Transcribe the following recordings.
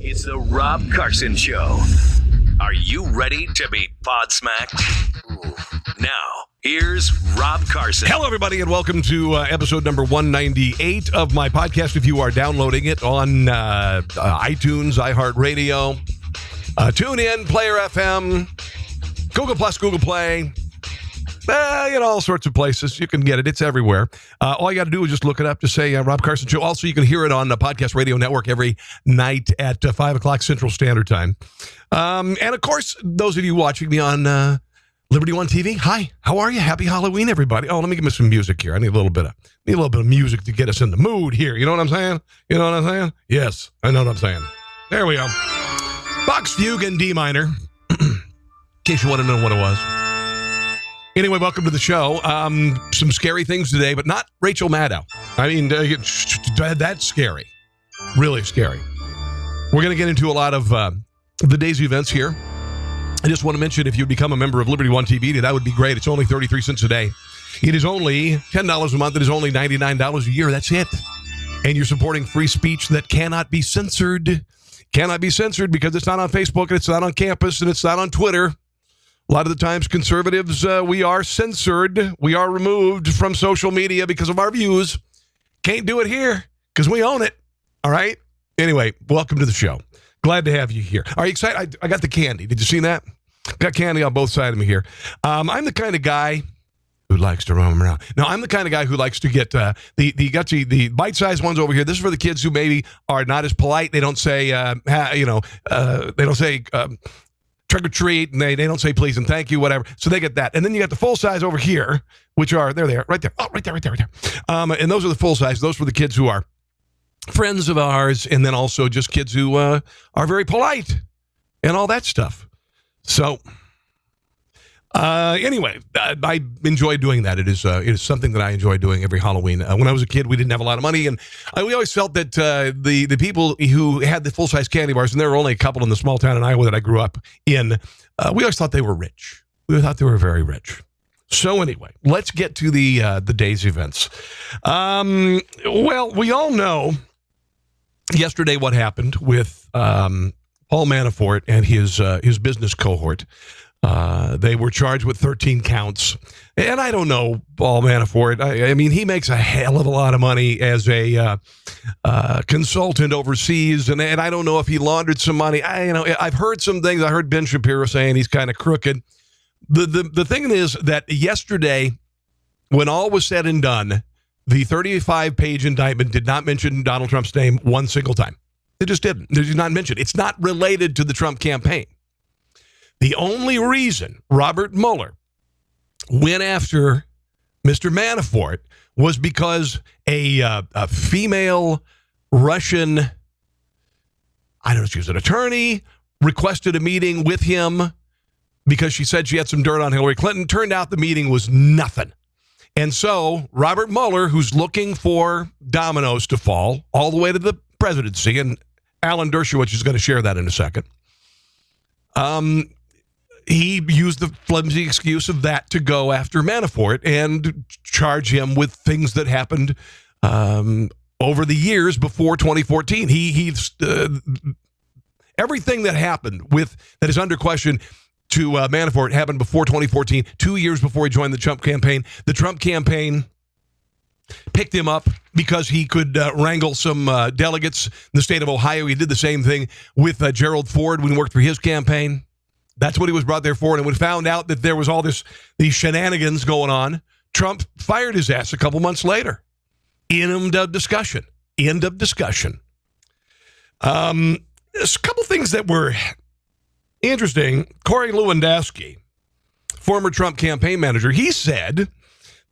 It's the Rob Carson Show. Are you ready to be podsmacked? Now, here's Rob Carson. Hello, everybody, and welcome to episode number 198 of my podcast. If you are downloading it on iTunes, iHeartRadio, TuneIn, Player FM, Google Plus, Google Play, all sorts of places. You can get it. It's everywhere. All you got to do is just look it up. Just say Rob Carson Show. Also, you can hear it on the Podcast Radio Network every night at 5 o'clock Central Standard Time. And, of course, those of you watching me on Liberty One TV, hi. How are you? Happy Halloween, everybody. Oh, let me give me some music here. I need a little bit of music to get us in the mood here. You know what I'm saying? You know what I'm saying? Yes, I know what I'm saying. There we go. Box Fugue in D minor. In case you want to know what it was. Anyway, welcome to the show. Some scary things today, but not Rachel Maddow. I mean, that's scary. Really scary. We're going to get into a lot of the day's events here. I just want to mention, if you become a member of Liberty One TV, that would be great. It's only 33 cents a day. It is only $10 a month. It is only $99 a year. That's it. And you're supporting free speech that cannot be censored. Cannot be censored because it's not on Facebook, and it's not on campus, and it's not on Twitter. A lot of the times, conservatives, we are censored. We are removed from social media because of our views. Can't do it here because we own it. All right? Anyway, welcome to the show. Glad to have you here. Are you excited? I got the candy. Did you see that? Got candy on both sides of me here. I'm the kind of guy who likes to roam around. No, I'm the kind of guy who likes to get the bite-sized ones over here. This is for the kids who maybe are not as polite. They don't say, they don't say trick or treat, and they don't say please and thank you, whatever. So they get that. And then you got the full size over here, which are, there they are, right there. Oh, right there. And those are the full size. Those for the kids who are friends of ours, and then also just kids who are very polite and all that stuff. So anyway, I enjoy doing that. It is something that I enjoy doing every Halloween. When I was a kid, we didn't have a lot of money, and we always felt that the people who had the full-size candy bars, and there were only a couple in the small town in Iowa that I grew up in, we always thought they were rich. We thought they were very rich. So anyway, let's get to the day's events. Well, we all know yesterday what happened with Paul Manafort and his business cohort. They were charged with 13 counts. And I don't know Paul Manafort. I mean, he makes a hell of a lot of money as a consultant overseas, and I don't know if he laundered some money. I've heard some things. I heard Ben Shapiro saying he's kind of crooked. The thing is that yesterday, when all was said and done, the 35-page indictment did not mention Donald Trump's name one single time. It just didn't. It did not mention. It's not related to the Trump campaign. The only reason Robert Mueller went after Mr. Manafort was because a female Russian, I don't know if she was an attorney, requested a meeting with him because she said she had some dirt on Hillary Clinton. Turned out the meeting was nothing. And so Robert Mueller, who's looking for dominoes to fall all the way to the presidency, and Alan Dershowitz is going to share that in a second, he used the flimsy excuse of that to go after Manafort and charge him with things that happened over the years before 2014. Everything that happened that is under question to Manafort happened before 2014, 2 years before he joined the Trump campaign. The Trump campaign picked him up because he could wrangle some delegates in the state of Ohio. He did the same thing with Gerald Ford when he worked for his campaign. That's what he was brought there for. And when we found out that there was all these shenanigans going on, Trump fired his ass a couple months later. End of discussion. End of discussion. There's a couple things that were interesting. Corey Lewandowski, former Trump campaign manager, he said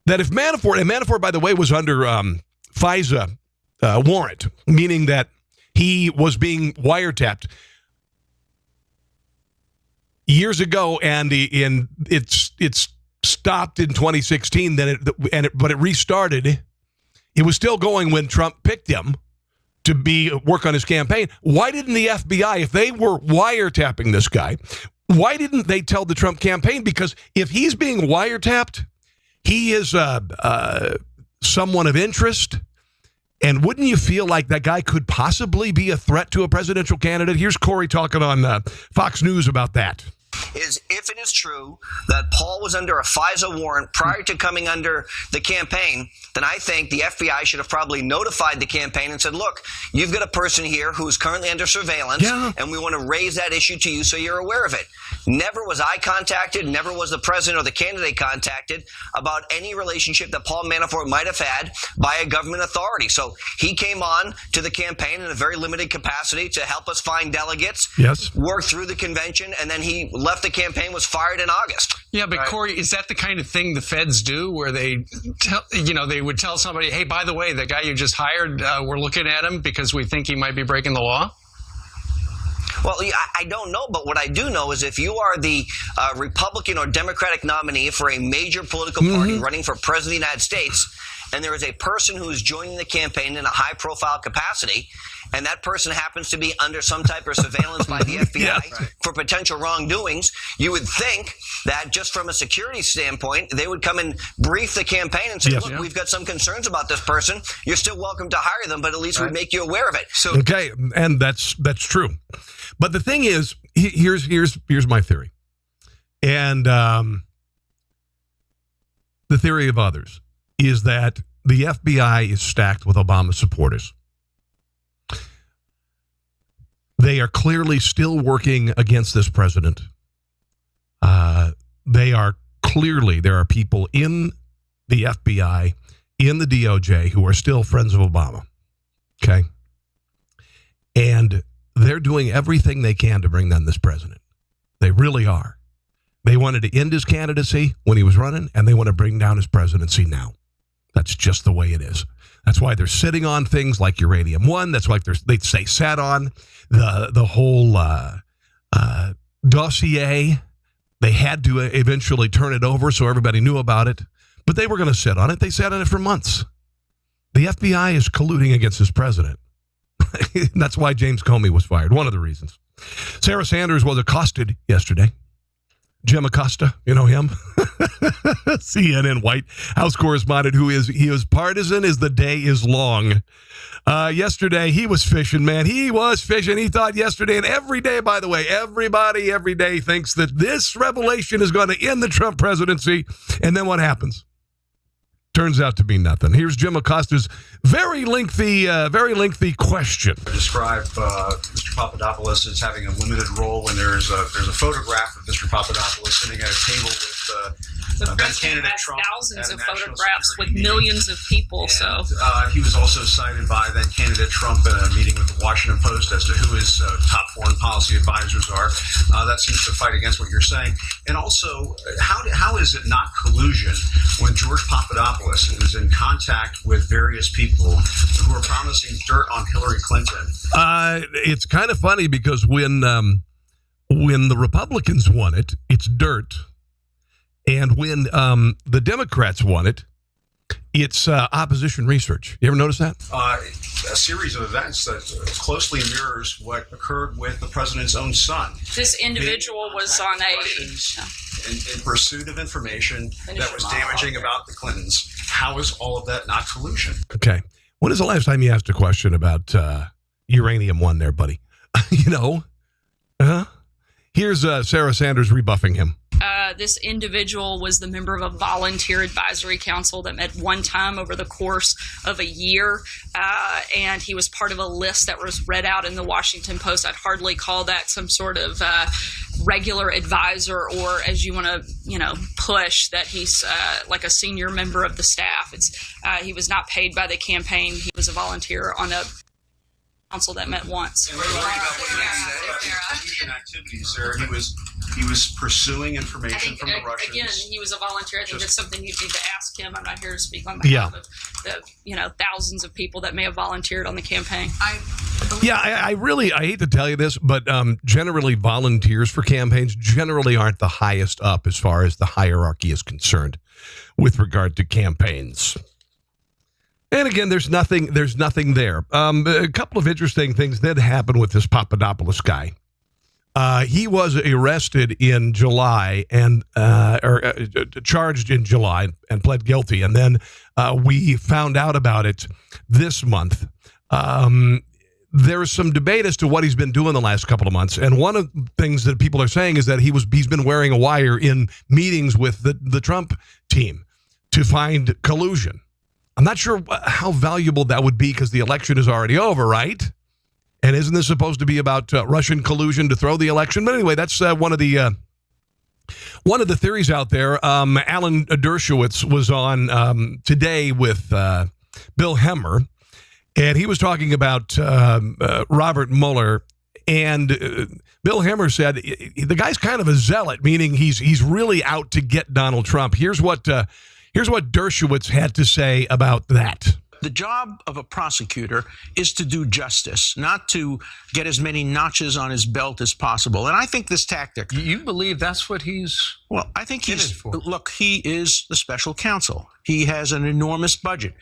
that if Manafort, by the way, was under FISA warrant, meaning that he was being wiretapped years ago, and it's stopped in 2016. But it restarted. It was still going when Trump picked him to work on his campaign. Why didn't the FBI, if they were wiretapping this guy, why didn't they tell the Trump campaign? Because if he's being wiretapped, he is someone of interest. And wouldn't you feel like that guy could possibly be a threat to a presidential candidate? Here's Corey talking on Fox News about that. Is if it is true that Paul was under a FISA warrant prior to coming under the campaign, then I think the FBI should have probably notified the campaign and said, look, you've got a person here who's currently under surveillance, and we want to raise that issue to you so you're aware of it. Never was I contacted, never was the president or the candidate contacted about any relationship that Paul Manafort might have had by a government authority. So he came on to the campaign in a very limited capacity to help us find delegates, work through the convention, and then he left the campaign, was fired in August. Yeah, but Corey, is that the kind of thing the feds do where they would tell somebody, hey, by the way, the guy you just hired, we're looking at him because we think he might be breaking the law? Well, I don't know, but what I do know is if you are the Republican or Democratic nominee for a major political party running for president of the United States, and there is a person who is joining the campaign in a high-profile capacity, and that person happens to be under some type of surveillance by the FBI for potential wrongdoings, you would think that just from a security standpoint, they would come and brief the campaign and say, look, we've got some concerns about this person. You're still welcome to hire them, but at least we'd make you aware of it. So, okay, and that's true. But the thing is, here's my theory. And the theory of others is that the FBI is stacked with Obama supporters. They are clearly still working against this president. There are people in the FBI, in the DOJ, who are still friends of Obama. Okay? And they're doing everything they can to bring down this president. They really are. They wanted to end his candidacy when he was running, and they want to bring down his presidency now. That's just the way it is. That's why they're sitting on things like Uranium One. That's why they sat on the whole dossier. They had to eventually turn it over so everybody knew about it. But they were going to sit on it. They sat on it for months. The FBI is colluding against this president. That's why James Comey was fired. One of the reasons. Sarah Sanders was accosted yesterday. Jim Acosta, you know him, CNN White House correspondent he is partisan as the day is long. Yesterday, he was fishing, man. He was fishing. He thought yesterday, and every day, by the way, everybody every day thinks that this revelation is going to end the Trump presidency. And then what happens? Turns out to be nothing. Here's Jim Acosta's very lengthy question. Describe Mr. Papadopoulos as having a limited role when there's a photograph of Mr. Papadopoulos sitting at a table with the president has Trump thousands of photographs with millions of people. And, he was also cited by then candidate Trump in a meeting with the Washington Post as to who his top foreign policy advisors are. That seems to fight against what you're saying. And also, how is it not collusion when George Papadopoulos is in contact with various people who are promising dirt on Hillary Clinton? It's kind of funny because when the Republicans won it, it's dirt. And when the Democrats won it, it's opposition research. You ever notice that? A series of events that closely mirrors what occurred with the president's own son. This individual was on in pursuit of information that was damaging about the Clintons. How is all of that not collusion? Okay. When is the last time you asked a question about Uranium One there, buddy? Here's Sarah Sanders rebuffing him. This individual was the member of a volunteer advisory council that met one time over the course of a year, and he was part of a list that was read out in the Washington Post. I'd hardly call that some sort of regular advisor, or as you want to, push that he's like a senior member of the staff. He was not paid by the campaign. He was a volunteer on a council that met once. And activities there. He was pursuing information from the Russians. Again, he was a volunteer. I think it's something you need to ask him. I'm not here to speak on behalf of the thousands of people that may have volunteered on the campaign. I hate to tell you this, but generally volunteers for campaigns generally aren't the highest up as far as the hierarchy is concerned with regard to campaigns. And again, there's nothing there. A couple of interesting things did happen with this Papadopoulos guy. He was arrested in July and charged in July and pled guilty. And then we found out about it this month. There's some debate as to what he's been doing the last couple of months. And one of the things that people are saying is that he's been wearing a wire in meetings with the Trump team to find collusion. I'm not sure how valuable that would be because the election is already over, right? And isn't this supposed to be about Russian collusion to throw the election? But anyway, that's one of the theories out there. Alan Dershowitz was on today with Bill Hemmer, and he was talking about Robert Mueller. And Bill Hemmer said the guy's kind of a zealot, meaning he's really out to get Donald Trump. Here's what Dershowitz had to say about that. The job of a prosecutor is to do justice, not to get as many notches on his belt as possible. And I think this tactic... You believe that's what he's... Well, I think he's... for? Look, he is the special counsel. He has an enormous budget.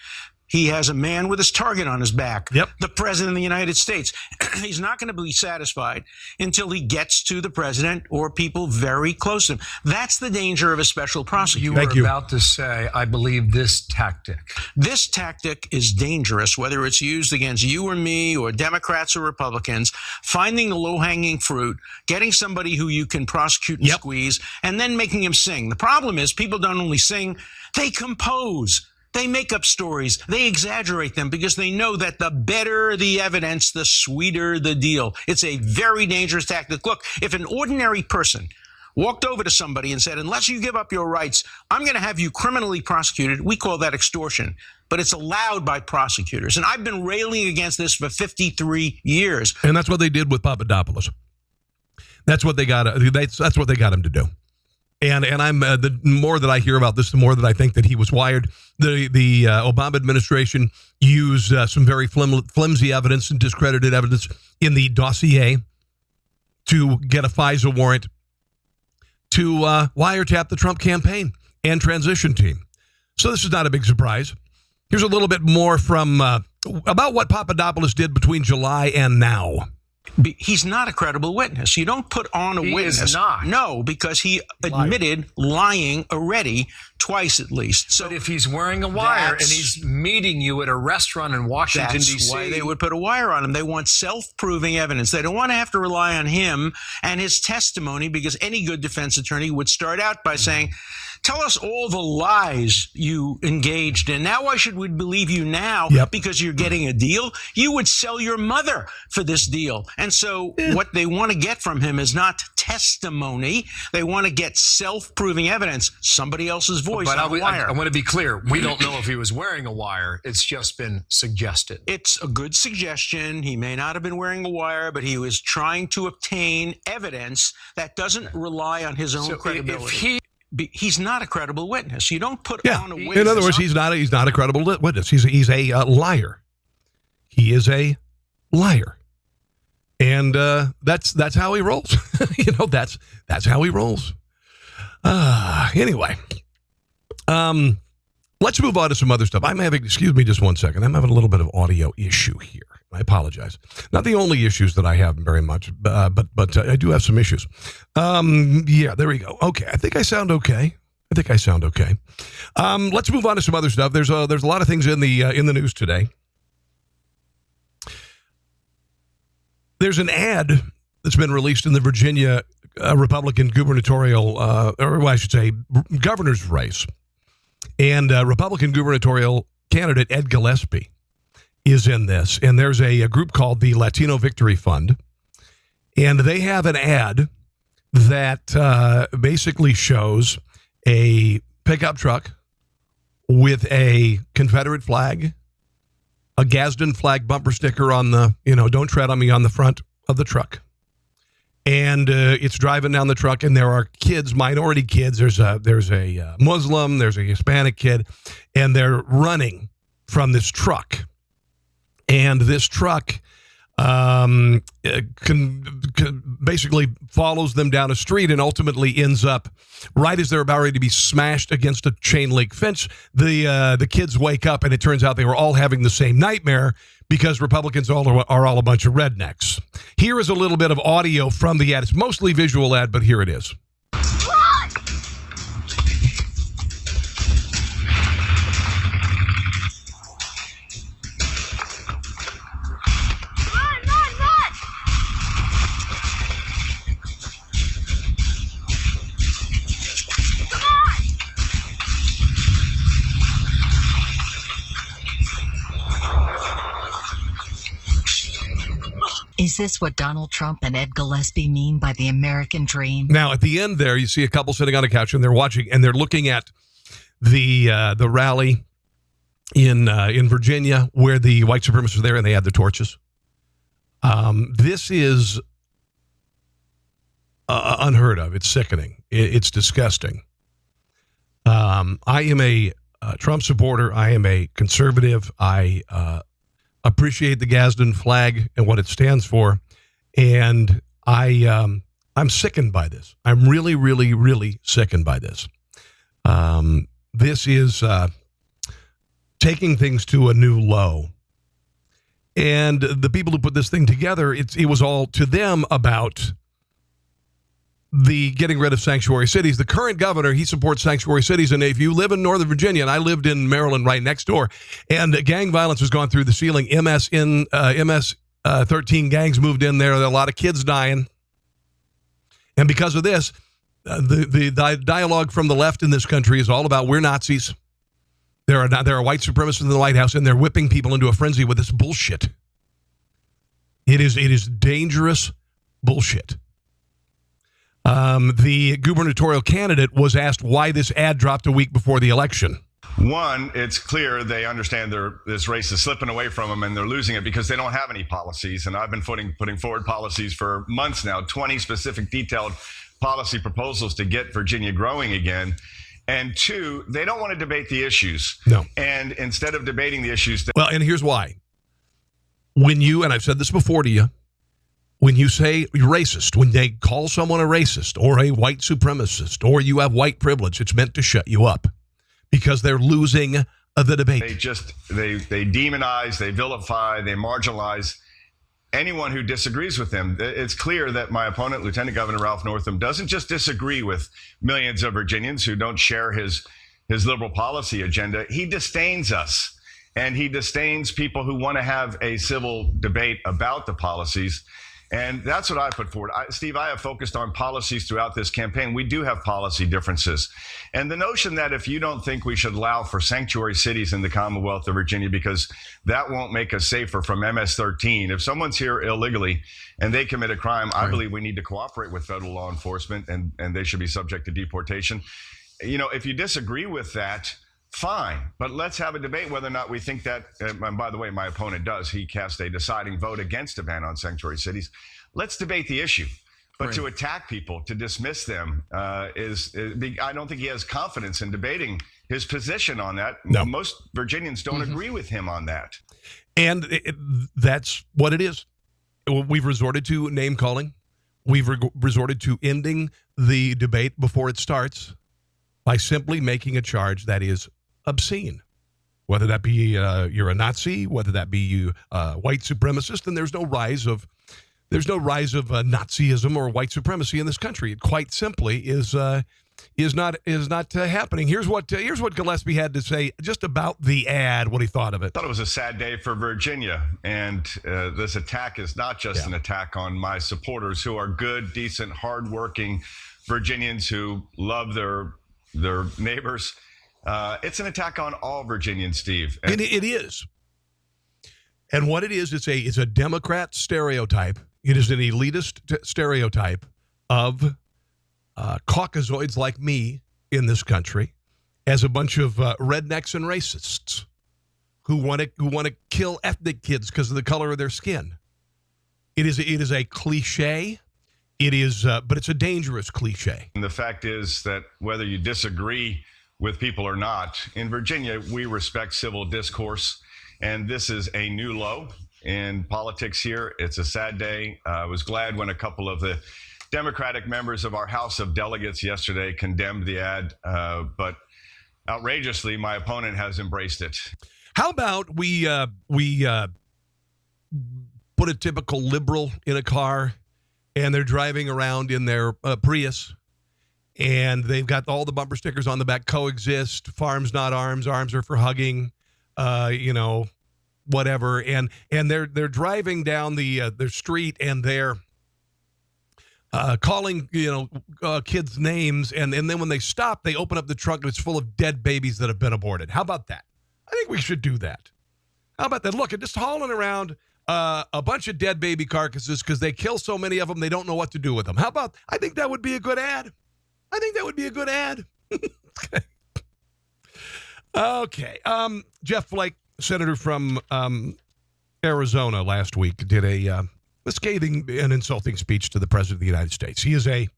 He has a man with his target on his back, Yep. the president of the United States. He's not going to be satisfied until he gets to the president or people very close to him. That's the danger of a special prosecutor. You were about to say, I believe this tactic. This tactic is dangerous, whether it's used against you or me or Democrats or Republicans, finding the low-hanging fruit, getting somebody who you can prosecute and squeeze, and then making him sing. The problem is people don't only sing, they compose. They make up stories. They exaggerate them because they know that the better the evidence, the sweeter the deal. It's a very dangerous tactic. Look, if an ordinary person walked over to somebody and said, unless you give up your rights, I'm going to have you criminally prosecuted, we call that extortion. But it's allowed by prosecutors. And I've been railing against this for 53 years. And that's what they did with Papadopoulos. That's what they got. That's what they got him to do. And I'm the more that I hear about this, the more that I think that he was wired. The Obama administration used some very flimsy evidence and discredited evidence in the dossier to get a FISA warrant to wiretap the Trump campaign and transition team. So this is not a big surprise. Here's a little bit more from about what Papadopoulos did between July and now. He's not a credible witness. You don't put on a witness. He is not. No, because he admitted lying already, twice at least. So but if he's wearing a wire and he's meeting you at a restaurant in Washington, D.C. That's why they would put a wire on him. They want self-proving evidence. They don't want to have to rely on him and his testimony, because any good defense attorney would start out by saying, tell us all the lies you engaged in. Now, why should we believe you now? Because you're getting a deal? You would sell your mother for this deal. And so what they want to get from him is not testimony. They want to get self-proving evidence, somebody else's voice on a wire. I want to be clear. We don't know if he was wearing a wire. It's just been suggested. It's a good suggestion. He may not have been wearing a wire, but he was trying to obtain evidence that doesn't rely on his own credibility. He's not a credible witness. You don't put on a witness. In other words, he's not a credible witness. He's a liar. He is a liar, and that's how he rolls. That's how he rolls. Anyway, let's move on to some other stuff. Excuse me just one second. I'm having a little bit of audio issue here. I apologize. Not the only issues that I have very much, but I do have some issues. Yeah, there we go. Okay, I think I sound okay. Let's move on to some other stuff. There's a lot of things in the news today. There's an ad that's been released in the Virginia Republican gubernatorial, governor's race, and Republican gubernatorial candidate Ed Gillespie is in this, and there's a group called the Latino Victory Fund, and they have an ad that basically shows a pickup truck with a Confederate flag, a Gadsden flag bumper sticker on the, don't tread on me on the front of the truck. And it's driving down the truck, and there are kids, minority kids. There's a Muslim, there's a Hispanic kid, and they're running from this truck. And this truck basically follows them down a street and ultimately ends up right as they're about ready to be smashed against a chain link fence. The kids wake up, and it turns out they were all having the same nightmare because Republicans are all a bunch of rednecks. Here is a little bit of audio from the ad. It's mostly visual ad, but here it is. Is this what Donald Trump and Ed Gillespie mean by the American dream? Now, at the end there, you see a couple sitting on a couch, and they're watching, and they're looking at the rally in Virginia where the white supremacists are there, and they had the torches. This is unheard of. It's sickening. It's disgusting. I am a Trump supporter. I am a conservative. I appreciate the Gadsden flag and what it stands for, and I'm sickened by this. I'm really, really, really sickened by this. This is taking things to a new low, and the people who put this thing together, it was all to them about the getting rid of sanctuary cities. The current governor, he supports sanctuary cities, and if you live in Northern Virginia, and I lived in Maryland right next door, and gang violence has gone through the ceiling. MS-13 gangs moved in there. There are a lot of kids dying, and because of this, the dialogue from the left in this country is all about we're Nazis. There are white supremacists in the White House, and they're whipping people into a frenzy with this bullshit. It is dangerous bullshit. The gubernatorial candidate was asked why this ad dropped a week before the election. One, it's clear they understand this race is slipping away from them, and they're losing it because they don't have any policies. And I've been putting forward policies for months now, 20 specific detailed policy proposals to get Virginia growing again. And two, they don't want to debate the issues. No. And instead of debating the issues... Well, and here's why. When you, and I've said this before to you, when you say racist, when they call someone a racist or a white supremacist or you have white privilege, it's meant to shut you up because they're losing the debate. They demonize, they vilify, they marginalize anyone who disagrees with them. It's clear that my opponent, Lieutenant Governor Ralph Northam, doesn't just disagree with millions of Virginians who don't share his liberal policy agenda. He disdains us, and he disdains people who want to have a civil debate about the policies. And that's what I put forward. Steve, I have focused on policies throughout this campaign. We do have policy differences. And the notion that if you don't think we should allow for sanctuary cities in the Commonwealth of Virginia because that won't make us safer from MS-13, if someone's here illegally and they commit a crime, I believe we need to cooperate with federal law enforcement and they should be subject to deportation. You know, if you disagree with that, fine, but let's have a debate whether or not we think that, and by the way, my opponent does, he cast a deciding vote against a ban on sanctuary cities. Let's debate the issue. But to attack people, to dismiss them, I don't think he has confidence in debating his position on that. No. Most Virginians don't agree with him on that. And that's what it is. We've resorted to name calling. We've resorted to ending the debate before it starts by simply making a charge that is obscene, whether that be you're a Nazi, whether that be you white supremacist, and there's no rise of Nazism or white supremacy in this country. It quite simply is not happening. Here's what Gillespie had to say just about the ad, what he thought of it. I thought it was a sad day for Virginia, and this attack is not just an attack on my supporters who are good, decent, hardworking Virginians who love their neighbors. It's an attack on all Virginians, Steve. And it is. And what it is, it's a Democrat stereotype. It is an elitist stereotype of Caucasoids like me in this country as a bunch of rednecks and racists who want to kill ethnic kids because of the color of their skin. It is a cliche. It is, but it's a dangerous cliche. And the fact is that whether you disagree with people or not, in Virginia, we respect civil discourse. And this is a new low in politics here. It's a sad day. I was glad when a couple of the Democratic members of our House of Delegates yesterday condemned the ad, but outrageously, my opponent has embraced it. How about we put a typical liberal in a car, and they're driving around in their Prius, and they've got all the bumper stickers on the back, coexist, farms not arms, arms are for hugging, whatever. And they're driving down their street, and they're calling, kids names. And then when they stop, they open up the trunk, and it's full of dead babies that have been aborted. How about that? I think we should do that. How about that? Look, just hauling around a bunch of dead baby carcasses because they kill so many of them, they don't know what to do with them. How about, I think that would be a good ad. Okay. Jeff Flake, senator from Arizona, last week did a scathing and insulting speech to the President of the United States. He is an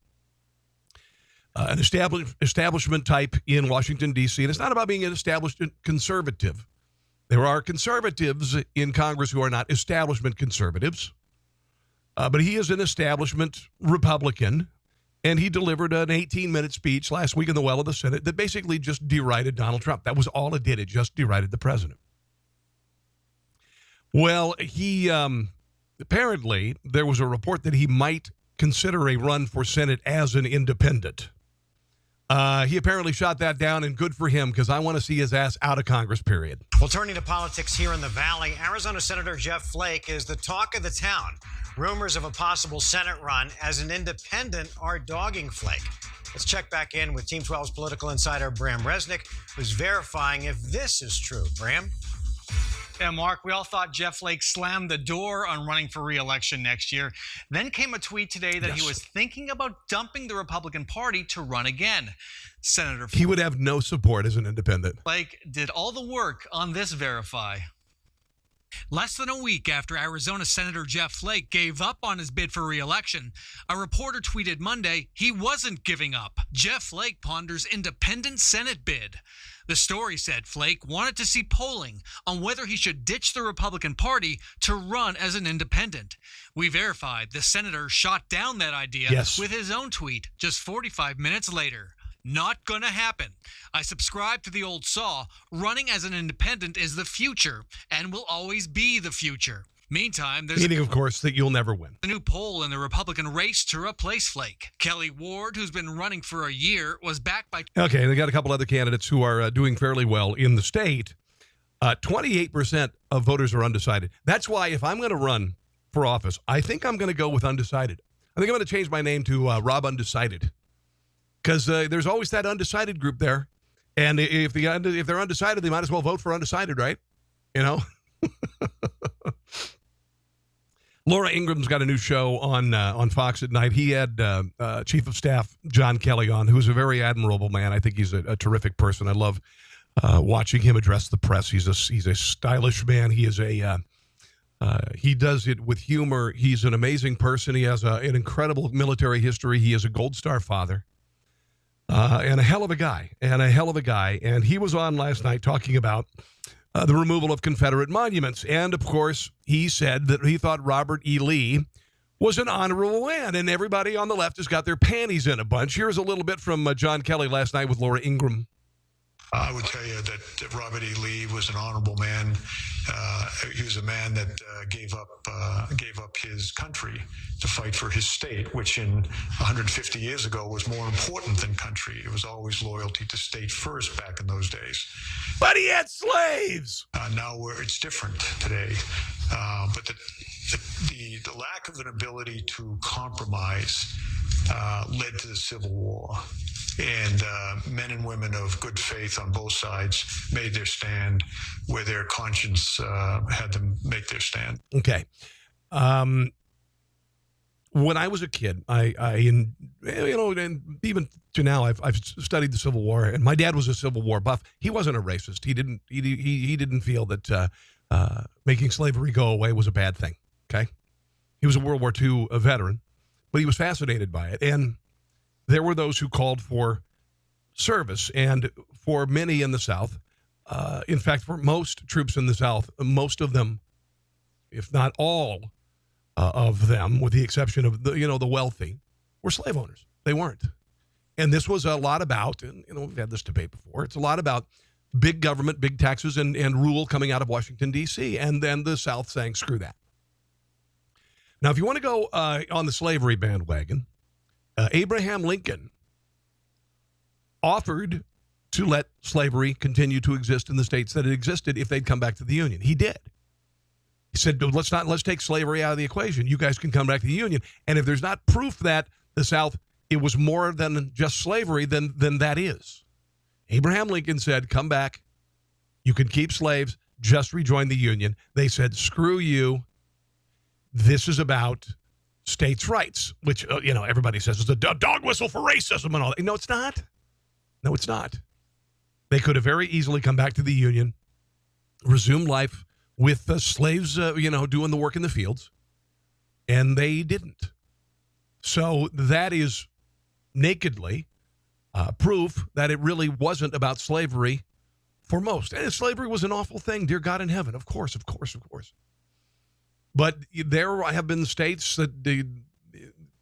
establishment type in Washington, D.C., and it's not about being an established conservative. There are conservatives in Congress who are not establishment conservatives, but he is an establishment Republican, and he delivered an 18-minute speech last week in the well of the Senate that basically just derided Donald Trump. That was all it did. It just derided the president. Well, he apparently there was a report that he might consider a run for Senate as an independent. He apparently shot that down, and good for him, because I want to see his ass out of Congress, period. Well, turning to politics here in the Valley, Arizona Senator Jeff Flake is the talk of the town. Rumors of a possible Senate run as an independent are dogging Flake. Let's check back in with Team 12's political insider, Bram Resnick, who's verifying if this is true. Bram? Yeah, Mark, we all thought Jeff Flake slammed the door on running for re-election next year. Then came a tweet today that he was thinking about dumping the Republican Party to run again. Senator Flake, he would have no support as an independent. Flake did all the work on this Verify. Less than a week after Arizona Senator Jeff Flake gave up on his bid for re-election, a reporter tweeted Monday he wasn't giving up. Jeff Flake ponders independent Senate bid. The story said Flake wanted to see polling on whether he should ditch the Republican Party to run as an independent. We verified the senator shot down that idea with his own tweet just 45 minutes later. Not gonna happen. I subscribe to the old saw. Running as an independent is the future and will always be the future. Meantime, there's meaning, of course, that you'll never win. A new poll in the Republican race to replace Flake. Kelly Ward, who's been running for a year, was backed by... Okay, they got a couple other candidates who are doing fairly well in the state. 28% of voters are undecided. That's why if I'm going to run for office, I think I'm going to go with undecided. I think I'm going to change my name to Rob Undecided. Because there's always that undecided group there. And if they're undecided, they might as well vote for undecided, right? You know? Laura Ingram's got a new show on Fox at night. He had Chief of Staff John Kelly on, who's a very admirable man. I think he's a terrific person. I love watching him address the press. He's a stylish man. He is he does it with humor. He's an amazing person. He has an incredible military history. He is a Gold Star father. And a hell of a guy. And he was on last night talking about the removal of Confederate monuments. And, of course, he said that he thought Robert E. Lee was an honorable man. And everybody on the left has got their panties in a bunch. Here's a little bit from John Kelly last night with Laura Ingram. I would tell you that Robert E. Lee was an honorable man. He was a man that gave up his country to fight for his state, which in 150 years ago was more important than country. It was always loyalty to state first back in those days. But he had slaves. Now it's different today. But the lack of an ability to compromise led to the Civil War. And men and women of good faith on both sides made their stand where their conscience had them make their stand. Okay. When I was a kid, and even to now, I've studied the Civil War, and my dad was a Civil War buff. He wasn't a racist. He didn't feel that making slavery go away was a bad thing. Okay. He was a World War II veteran, but he was fascinated by it. And there were those who called for service, and for many in the South, in fact, for most troops in the South, most of them, if not all of them, with the exception of the wealthy, were slave owners. They weren't. And this was a lot about, and we've had this debate before, it's a lot about big government, big taxes, and rule coming out of Washington, D.C., and then the South saying, screw that. Now, if you want to go on the slavery bandwagon, Abraham Lincoln offered to let slavery continue to exist in the states that it existed if they'd come back to the Union. He did. He said, let's take slavery out of the equation. You guys can come back to the Union. And if there's not proof that the South, it was more than just slavery, then that is. Abraham Lincoln said, come back. You can keep slaves. Just rejoin the Union. They said, screw you. This is about states' rights, which, everybody says is a dog whistle for racism and all that. No, it's not. No, it's not. They could have very easily come back to the Union, resumed life with the slaves, doing the work in the fields, and they didn't. So that is nakedly proof that it really wasn't about slavery for most. And slavery was an awful thing, dear God in heaven. Of course. But there have been states that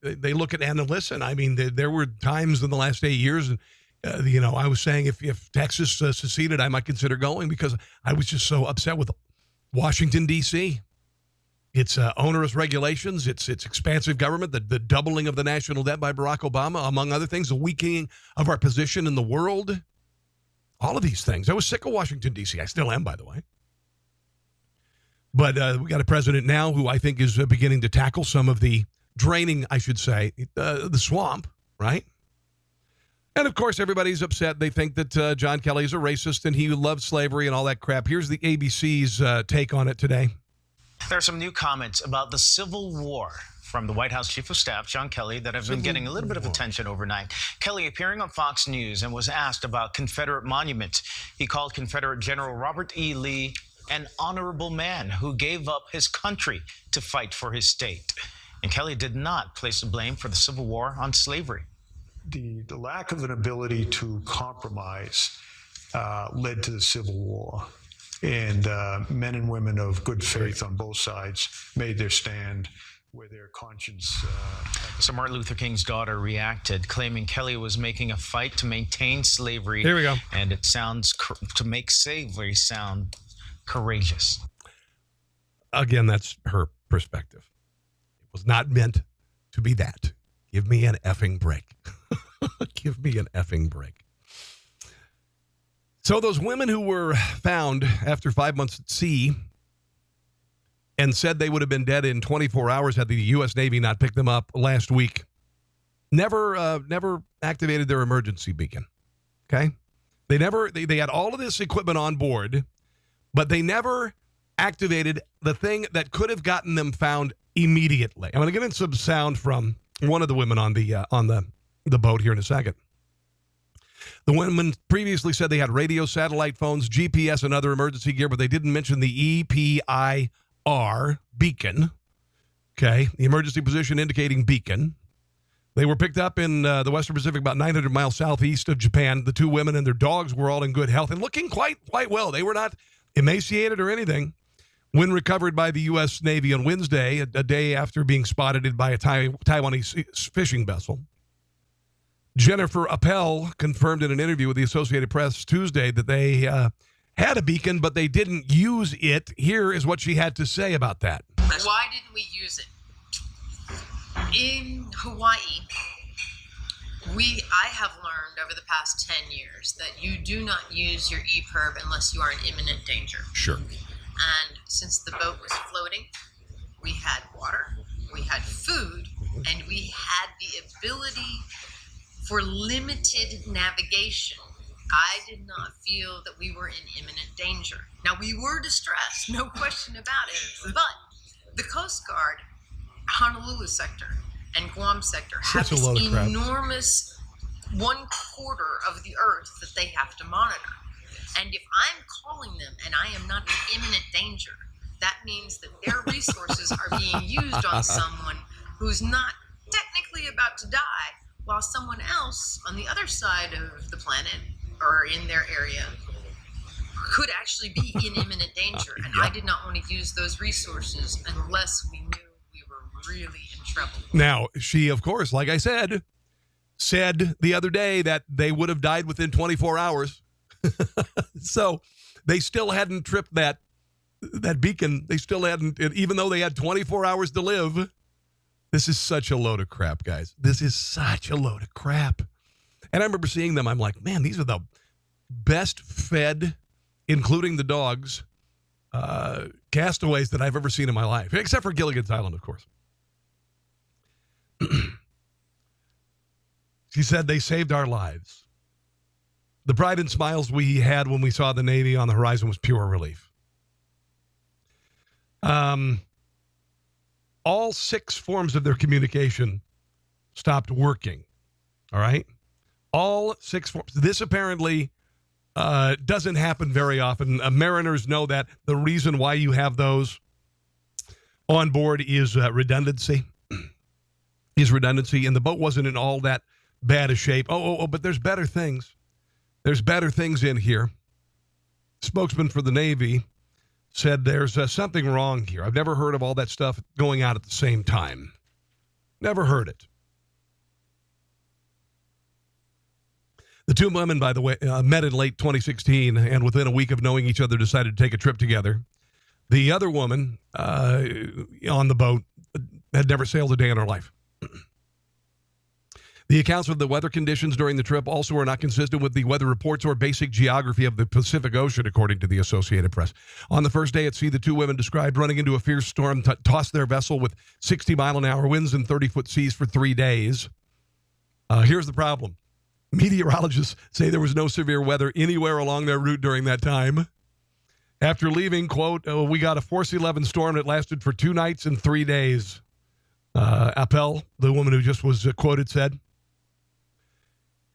they look at and listen. I mean, there were times in the last 8 years, and I was saying if Texas seceded, I might consider going because I was just so upset with Washington, D.C. It's onerous regulations. It's expansive government, the doubling of the national debt by Barack Obama, among other things, the weakening of our position in the world. All of these things. I was sick of Washington, D.C. I still am, by the way. But we got a president now who I think is beginning to tackle some of the draining, I should say, the swamp, right? And, of course, everybody's upset. They think that John Kelly is a racist and he loves slavery and all that crap. Here's the ABC's take on it today. There are some new comments about the Civil War from the White House Chief of Staff, John Kelly, that have been getting a little bit of attention overnight. Kelly appearing on Fox News and was asked about Confederate monuments. He called Confederate General Robert E. Lee an honorable man who gave up his country to fight for his state. And Kelly did not place the blame for the Civil War on slavery. The lack of an ability to compromise led to the Civil War. And men and women of good faith on both sides made their stand where their conscience... So Martin Luther King's daughter reacted, claiming Kelly was making a fight to maintain slavery. Here we go. And it sounds to make slavery sound courageous. Again, that's her perspective. It was not meant to be that. Give me an effing break. Give me an effing break. So those women who were found after 5 months at sea and said they would have been dead in 24 hours had the U.S. Navy not picked them up last week, never activated their emergency beacon. Okay? They had all of this equipment on board, but they never activated the thing that could have gotten them found immediately. I'm going to get in some sound from one of the women on the boat here in a second. The women previously said they had radio, satellite phones, GPS, and other emergency gear, but they didn't mention the EPIR beacon. Okay, the emergency position indicating beacon. They were picked up in the Western Pacific, about 900 miles southeast of Japan. The two women and their dogs were all in good health and looking quite well. They were not emaciated or anything when recovered by the U.S. Navy on Wednesday, a day after being spotted by a Taiwanese fishing vessel. Jennifer Appel confirmed in an interview with the Associated Press Tuesday that they had a beacon, but they didn't use it. Here is what she had to say about that. Why didn't we use it? In Hawaii, I have learned over the past 10 years that you do not use your EPIRB unless you are in imminent danger. Sure. And since the boat was floating, we had water, we had food, and we had the ability for limited navigation. I did not feel that we were in imminent danger. Now, we were distressed, no question about it, but the Coast Guard, Honolulu sector and Guam sector have this enormous 1/4 of the earth that they have to monitor. And if I'm calling them and I am not in imminent danger, that means that their resources are being used on someone who's not technically about to die, while someone else on the other side of the planet or in their area could actually be in imminent danger. And I did not want to use those resources unless we knew we were really in trouble. Now, she, of course, like I said the other day that they would have died within 24 hours. So they still hadn't tripped that beacon. They still hadn't, even though they had 24 hours to live, This is such a load of crap, guys. This is such a load of crap. And I remember seeing them. I'm like, man, these are the best fed, including the dogs, castaways that I've ever seen in my life, except for Gilligan's Island, of course. She said they saved our lives. The pride and smiles we had when we saw the Navy on the horizon was pure relief. All 6 forms of their communication stopped working. All right? All 6 forms. This apparently doesn't happen very often. Mariners know that the reason why you have those on board is redundancy. And the boat wasn't in all that bad a shape. But there's better things. There's better things in here. Spokesman for the Navy said there's something wrong here. I've never heard of all that stuff going out at the same time. Never heard it. The 2 women, by the way, met in late 2016 and within a week of knowing each other decided to take a trip together. The other woman on the boat had never sailed a day in her life. The accounts of the weather conditions during the trip also are not consistent with the weather reports or basic geography of the Pacific Ocean, according to the Associated Press. On the first day at sea, the 2 women described running into a fierce storm tossed their vessel with 60-mile-an-hour winds and 30-foot seas for 3 days. Here's the problem. Meteorologists say there was no severe weather anywhere along their route during that time. After leaving, quote, we got a force 11 storm that lasted for 2 nights and 3 days. Appel, the woman who just was quoted, said,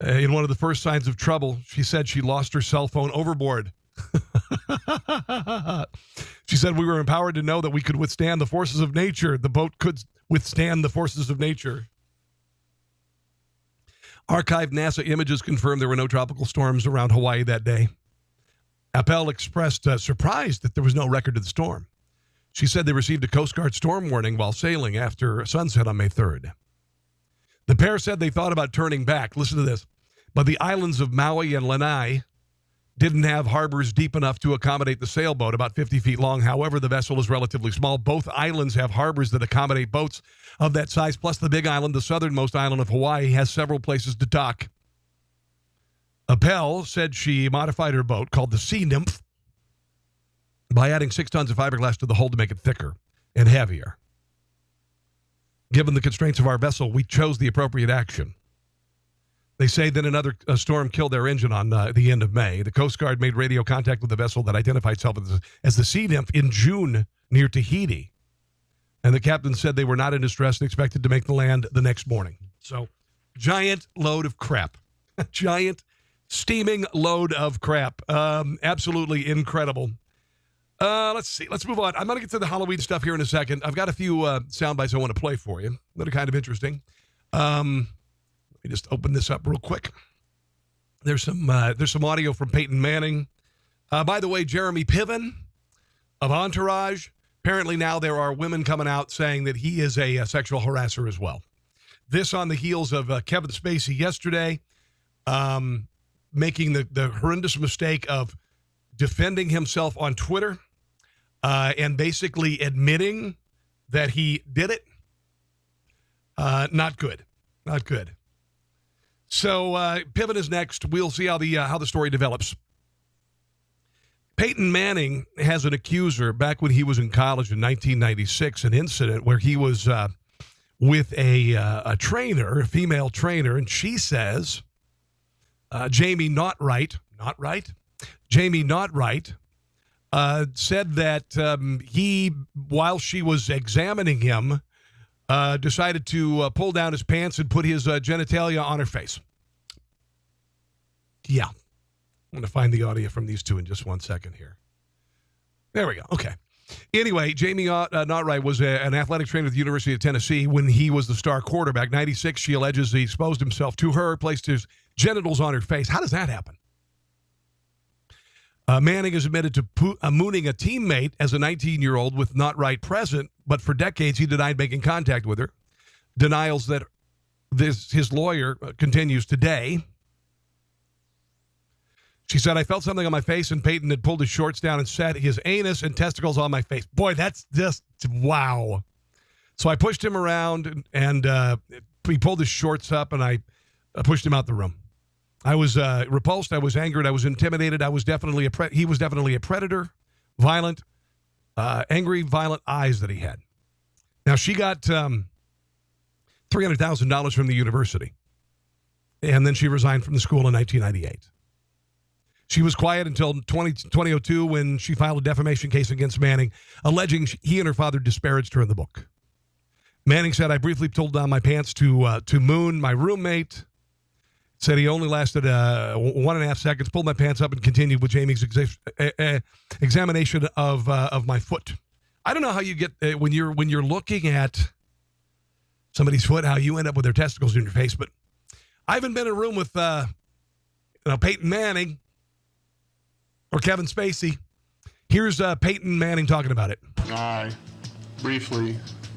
in one of the first signs of trouble, she said she lost her cell phone overboard. She said, we were empowered to know that we could withstand the forces of nature. The boat could withstand the forces of nature. Archived NASA images confirmed there were no tropical storms around Hawaii that day. Appel expressed surprise that there was no record of the storm. She said they received a Coast Guard storm warning while sailing after sunset on May 3rd. The pair said they thought about turning back. Listen to this. But the islands of Maui and Lanai didn't have harbors deep enough to accommodate the sailboat, about 50 feet long. However, the vessel is relatively small. Both islands have harbors that accommodate boats of that size, plus the big island, the southernmost island of Hawaii, has several places to dock. Appel said she modified her boat, called the Sea Nymph, by adding 6 tons of fiberglass to the hull to make it thicker and heavier. Given the constraints of our vessel, we chose the appropriate action. They say that another storm killed their engine on the end of May. The Coast Guard made radio contact with the vessel that identified itself as the Sea Nymph in June near Tahiti. And the captain said they were not in distress and expected to make the land the next morning. So, giant load of crap. Giant, steaming load of crap. Absolutely incredible. Let's see. Let's move on. I'm going to get to the Halloween stuff here in a second. I've got a few sound bites I want to play for you that are kind of interesting. Let me just open this up real quick. There's some audio from Peyton Manning. By the way, Jeremy Piven of Entourage. Apparently now there are women coming out saying that he is a sexual harasser as well. This on the heels of Kevin Spacey yesterday making the horrendous mistake of defending himself on Twitter and basically admitting that he did it. Not good. Not good. So Piven is next. We'll see how the story develops. Peyton Manning has an accuser back when he was in college in 1996, an incident where he was with a trainer, a female trainer, and she says, Jamie Notright, said that he, while she was examining him, decided to pull down his pants and put his genitalia on her face. Yeah. I'm going to find the audio from these two in just 1 second here. There we go. Okay. Anyway, Jamie Notright was an athletic trainer at the University of Tennessee when he was the star quarterback. 96, she alleges he exposed himself to her, placed his genitals on her face. How does that happen? Manning is admitted to mooning a teammate as a 19-year-old with Notright present, but for decades he denied making contact with her. Denials that his lawyer continues today. She said, I felt something on my face, and Peyton had pulled his shorts down and set his anus and testicles on my face. Boy, that's just, wow. So I pushed him around, and he pulled his shorts up, and I pushed him out the room. I was repulsed. I was angered. I was intimidated. He was definitely a predator, violent, angry, violent eyes that he had. Now, she got $300,000 from the university, and then she resigned from the school in 1998. She was quiet until 2002 when she filed a defamation case against Manning, alleging he and her father disparaged her in the book. Manning said, I briefly pulled down my pants to Moon, my roommate. Said he only lasted 1.5 seconds, pulled my pants up and continued with Jamie's examination of my foot. I don't know how you get, when you're looking at somebody's foot, how you end up with their testicles in your face, but I haven't been in a room with Peyton Manning or Kevin Spacey. Here's Peyton Manning talking about it. I briefly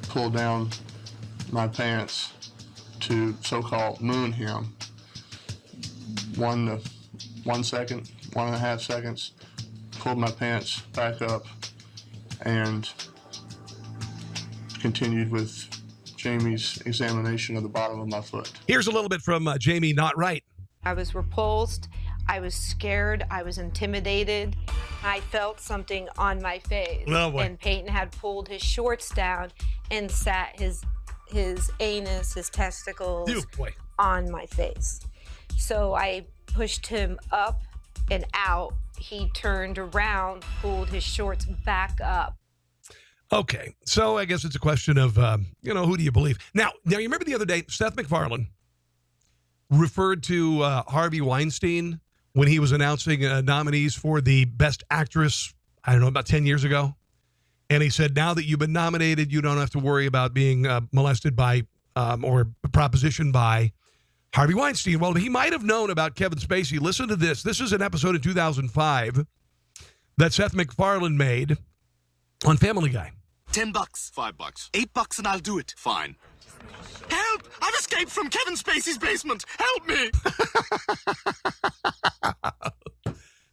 pulled down my pants to so-called moon him. 1 second, 1.5 seconds, pulled my pants back up and continued with Jamie's examination of the bottom of my foot. Here's a little bit from Jamie Not Right. I was repulsed, I was scared, I was intimidated. I felt something on my face. Oh, boy. And Peyton had pulled his shorts down and sat his anus, his testicles on my face. So I pushed him up and out. He turned around, pulled his shorts back up. Okay, so I guess it's a question of, who do you believe? Now, you remember the other day, Seth MacFarlane referred to Harvey Weinstein when he was announcing nominees for the Best Actress, I don't know, about 10 years ago. And he said, now that you've been nominated, you don't have to worry about being molested by or propositioned by Harvey Weinstein. Well, he might have known about Kevin Spacey. Listen to this. This is an episode in 2005 that Seth MacFarlane made on Family Guy. $10, $5, $8, and I'll do it. Fine. Help! I've escaped from Kevin Spacey's basement. Help me!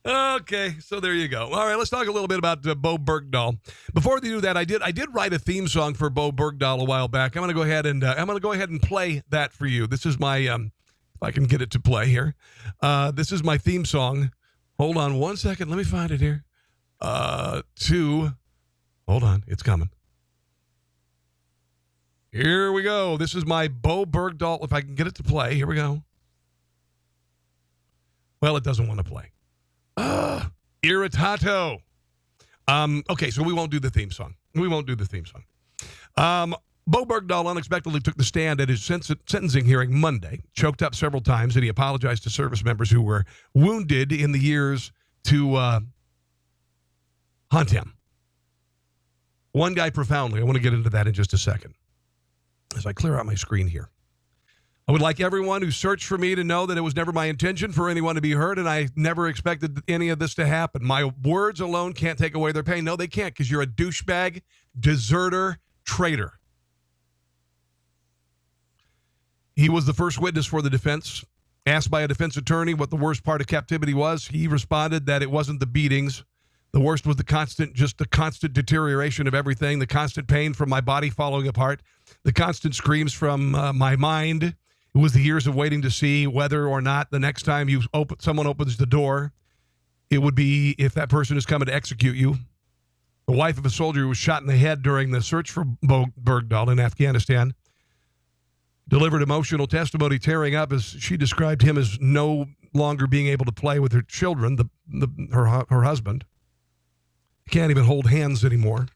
Okay, so there you go. All right, let's talk a little bit about Beau Bergdahl. Before we do that, I did write a theme song for Beau Bergdahl a while back. I'm going to go ahead and play that for you. This is my if I can get it to play here. This is my theme song. Hold on 1 second. Let me find it here. Hold on, it's coming. Here we go. This is my Beau Bergdahl. If I can get it to play, here we go. Well, it doesn't want to play. Irritato. Okay, so we won't do the theme song. Beau Bergdahl unexpectedly took the stand at his sentencing hearing Monday, choked up several times, and he apologized to service members who were wounded in the years to hunt him. One guy profoundly. I want to get into that in just a second as I clear out my screen here. I would like everyone who searched for me to know that it was never my intention for anyone to be hurt, and I never expected any of this to happen. My words alone can't take away their pain. No, they can't, because you're a douchebag, deserter, traitor. He was the first witness for the defense. Asked by a defense attorney what the worst part of captivity was, he responded that it wasn't the beatings. The worst was the constant deterioration of everything, the constant pain from my body falling apart, the constant screams from my mind. It was the years of waiting to see whether or not the next time someone opens the door, it would be if that person is coming to execute you. The wife of a soldier who was shot in the head during the search for Beau Bergdahl in Afghanistan delivered emotional testimony, tearing up as she described him as no longer being able to play with her children, her husband. Can't even hold hands anymore.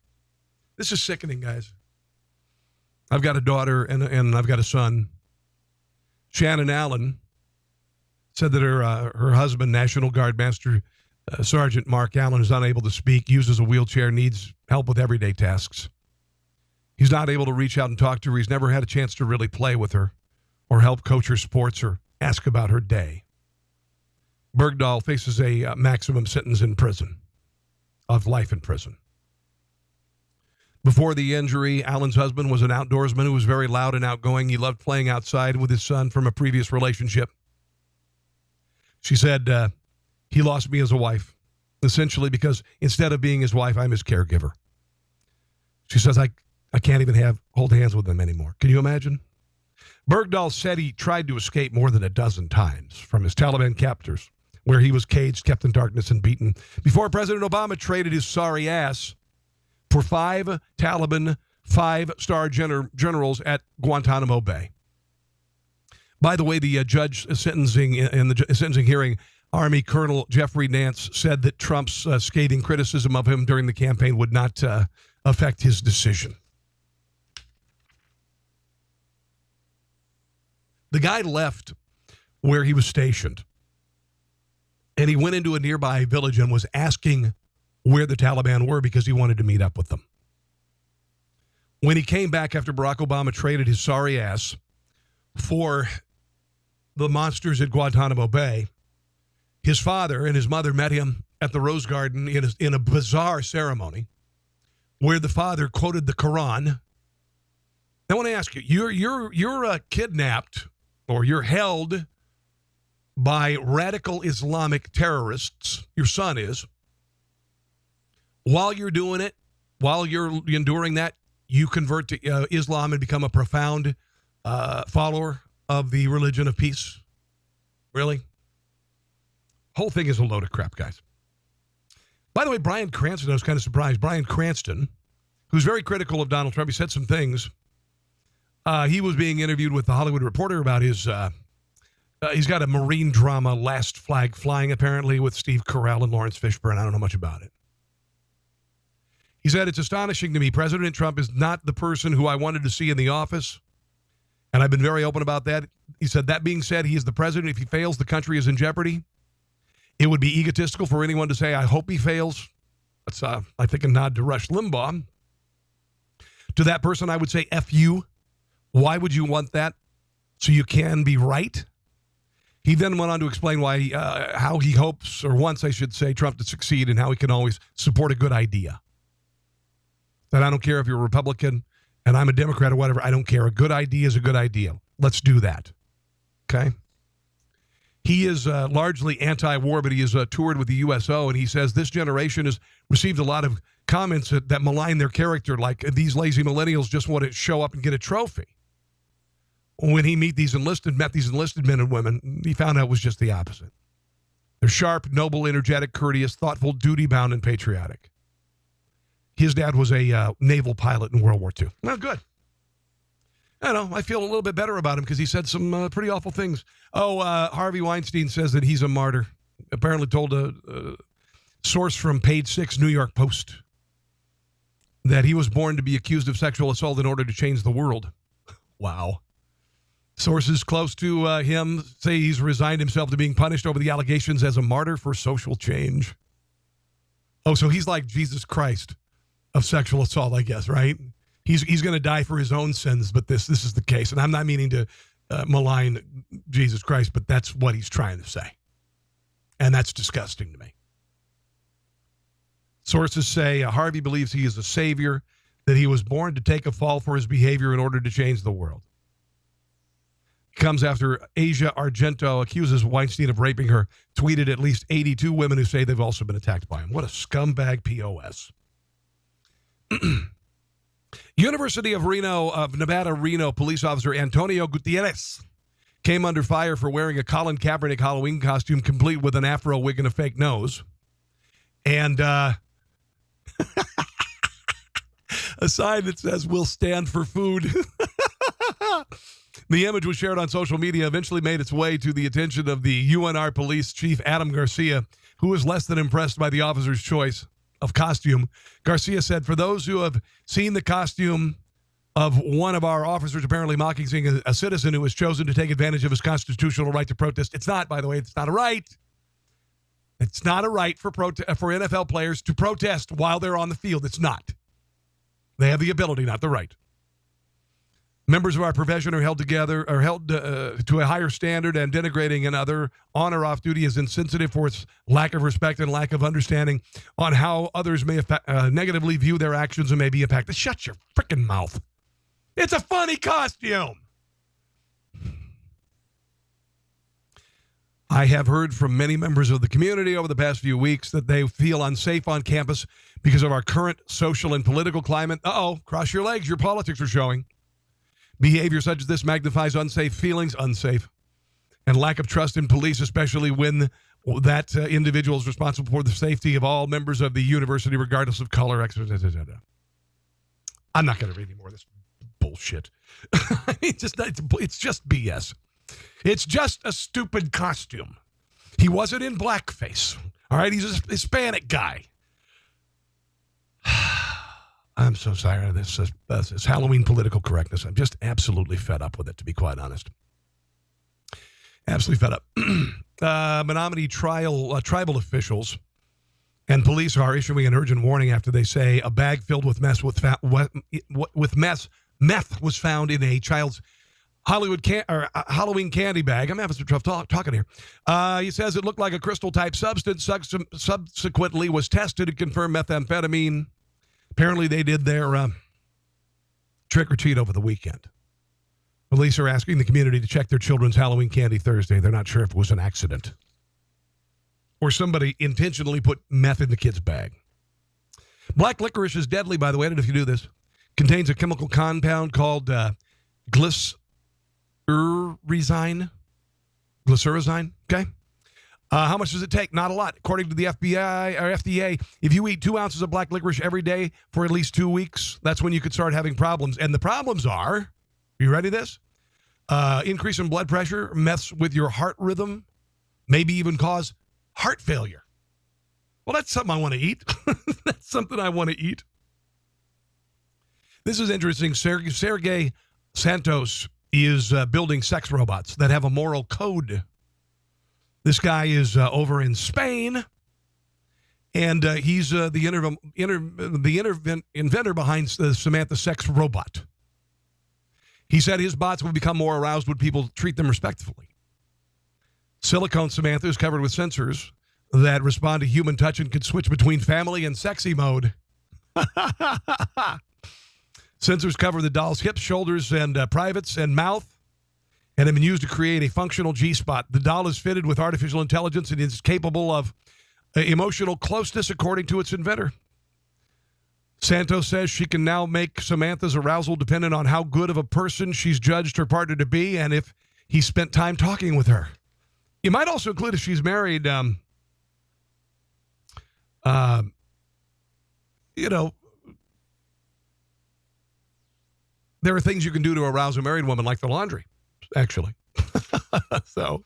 This is sickening, guys. I've got a daughter and I've got a son. Shannon Allen said that her husband, National Guard Master Sergeant Mark Allen, is unable to speak, uses a wheelchair, needs help with everyday tasks. He's not able to reach out and talk to her. He's never had a chance to really play with her or help coach her sports or ask about her day. Bergdahl faces a maximum sentence in prison. Of life in prison. Before the injury, Allen's husband was an outdoorsman who was very loud and outgoing. He loved playing outside with his son from a previous relationship. She said, he lost me as a wife, essentially because instead of being his wife, I'm his caregiver. She says, I I can't even hold hands with them anymore. Can you imagine? Bergdahl said he tried to escape more than a dozen times from his Taliban captors, where he was caged, kept in darkness, and beaten, before President Obama traded his sorry ass for 5 Taliban 5-star generals at Guantanamo Bay. By the way, the judge sentencing in the sentencing hearing, Army Colonel Jeffrey Nance, said that Trump's scathing criticism of him during the campaign would not affect his decision. The guy left where he was stationed, and he went into a nearby village and was asking where the Taliban were because he wanted to meet up with them. When he came back after Barack Obama traded his sorry ass for the monsters at Guantanamo Bay, his father and his mother met him at the Rose Garden in a bizarre ceremony where the father quoted the Quran. I want to ask you, you're kidnapped, or you're held by radical Islamic terrorists. Your son is. While you're doing it, while you're enduring that, you convert to Islam and become a profound follower of the religion of peace. Really? Whole thing is a load of crap, guys. By the way, Bryan Cranston, I was kind of surprised. Bryan Cranston, who's very critical of Donald Trump, he said some things. He was being interviewed with the Hollywood Reporter about his, he's got a Marine drama, Last Flag Flying, apparently, with Steve Carell and Lawrence Fishburne. I don't know much about it. He said, it's astonishing to me. President Trump is not the person who I wanted to see in the office, and I've been very open about that. He said, that being said, he is the president. If he fails, the country is in jeopardy. It would be egotistical for anyone to say, I hope he fails. That's, I think, a nod to Rush Limbaugh. To that person, I would say, F you. Why would you want that? So you can be right? He then went on to explain why, how he hopes, or wants, I should say, Trump to succeed, and how he can always support a good idea. That I don't care if you're a Republican and I'm a Democrat or whatever. I don't care. A good idea is a good idea. Let's do that. Okay? He is largely anti-war, but he has toured with the USO, and he says this generation has received a lot of comments that malign their character, like these lazy millennials just want to show up and get a trophy. When he met these enlisted men and women, he found out it was just the opposite. They're sharp, noble, energetic, courteous, thoughtful, duty-bound, and patriotic. His dad was a naval pilot in World War II. Well, good. I don't know. I feel a little bit better about him because he said some pretty awful things. Harvey Weinstein says that he's a martyr. Apparently told a source from page 6 New York Post that he was born to be accused of sexual assault in order to change the world. Wow. Sources close to him say he's resigned himself to being punished over the allegations as a martyr for social change. Oh, so he's like Jesus Christ of sexual assault, I guess, right? He's going to die for his own sins, but this is the case. And I'm not meaning to malign Jesus Christ, but that's what he's trying to say. And that's disgusting to me. Sources say Harvey believes he is a savior, that he was born to take a fall for his behavior in order to change the world. Comes after Asia Argento accuses Weinstein of raping her, tweeted at least 82 women who say they've also been attacked by him. What a scumbag POS. University of Nevada, Reno police officer Antonio Gutierrez came under fire for wearing a Colin Kaepernick Halloween costume complete with an afro wig and a fake nose. And a sign that says, "We'll stand for food." The image was shared on social media, eventually made its way to the attention of the UNR police chief, Adam Garcia, who was less than impressed by the officer's choice of costume. Garcia said, for those who have seen the costume of one of our officers apparently mocking a citizen who has chosen to take advantage of his constitutional right to protest. It's not, by the way, it's not a right. It's not a right for NFL players to protest while they're on the field. It's not. They have the ability, not the right. Members of our profession are held to a higher standard, and denigrating another on or off duty is insensitive for its lack of respect and lack of understanding on how others may negatively view their actions and may be impacted. Shut your freaking mouth. It's a funny costume. I have heard from many members of the community over the past few weeks that they feel unsafe on campus because of our current social and political climate. Cross your legs. Your politics are showing. Behavior such as this magnifies unsafe feelings, and lack of trust in police, especially when that individual is responsible for the safety of all members of the university, regardless of color. I'm not going to read any more of this bullshit. It's just BS. It's just a stupid costume. He wasn't in blackface. All right, he's a Hispanic guy. I'm so sorry of this Halloween political correctness. I'm just absolutely fed up with it, to be quite honest. Absolutely fed up. Menominee tribal officials and police are issuing an urgent warning after they say a bag filled with meth was found in a child's Halloween candy bag. I'm having some trouble talking here. He says it looked like a crystal-type substance. Subsequently was tested to confirm methamphetamine. Apparently, they did their trick-or-treat over the weekend. Police are asking the community to check their children's Halloween candy Thursday. They're not sure if it was an accident or somebody intentionally put meth in the kid's bag. Black licorice is deadly, by the way. I don't know if you knew this. Contains a chemical compound called glycyrrhizine. Okay? How much does it take? Not a lot. According to the FDA, if you eat 2 ounces of black licorice every day for at least 2 weeks, that's when you could start having problems. And the problems are, you ready this? Increase in blood pressure, mess with your heart rhythm, maybe even cause heart failure. Well, that's something I want to eat. That's something I want to eat. This is interesting. Sergey Santos is building sex robots that have a moral code. This guy is over in Spain, and he's the inventor behind the Samantha sex robot. He said his bots would become more aroused when people treat them respectfully. Silicone Samantha is covered with sensors that respond to human touch and can switch between family and sexy mode. Sensors cover the doll's hips, shoulders, and privates and mouth, and have been used to create a functional G-spot. The doll is fitted with artificial intelligence and is capable of emotional closeness, according to its inventor. Santos says she can now make Samantha's arousal dependent on how good of a person she's judged her partner to be and if he spent time talking with her. It might also include if she's married, there are things you can do to arouse a married woman, like the laundry, actually. So,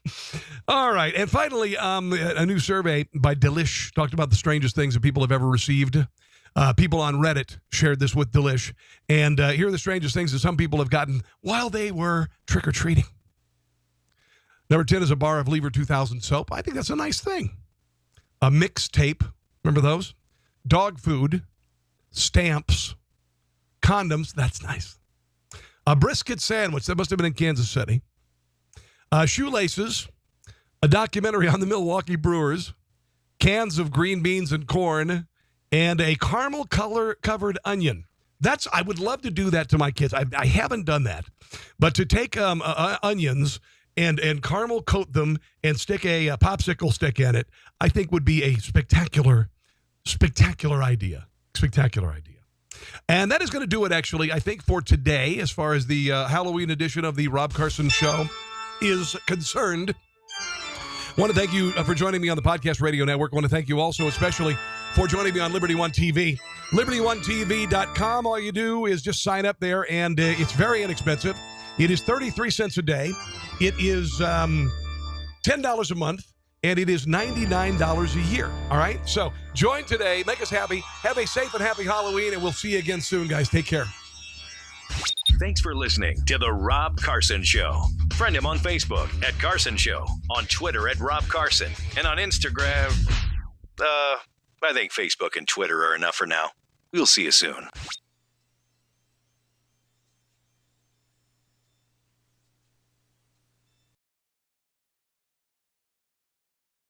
all right. And finally, a new survey by Delish talked about the strangest things that people have ever received. People on Reddit shared this with Delish. And here are the strangest things that some people have gotten while they were trick-or-treating. Number 10 is a bar of Lever 2000 soap. I think that's a nice thing. A mixtape. Remember those? Dog food. Stamps. Condoms. That's nice. A brisket sandwich. That must have been in Kansas City. Shoelaces. A documentary on the Milwaukee Brewers. Cans of green beans and corn. And a caramel covered onion. I would love to do that to my kids. I haven't done that. But to take onions and caramel coat them and stick a popsicle stick in it, I think would be a spectacular idea. Spectacular idea. And that is going to do it, actually, I think, for today, as far as the Halloween edition of the Rob Carson Show is concerned. I want to thank you for joining me on the Podcast Radio Network. I want to thank you also especially for joining me on Liberty One TV. LibertyOneTV.com. All you do is just sign up there, and it's very inexpensive. It is 33 cents a day. It is $10 a month, and it is $99 a year. All right? So join today. Make us happy. Have a safe and happy Halloween, and we'll see you again soon, guys. Take care. Thanks for listening to The Rob Carson Show. Friend him on Facebook at Carson Show, on Twitter at Rob Carson, and on Instagram, I think Facebook and Twitter are enough for now. We'll see you soon.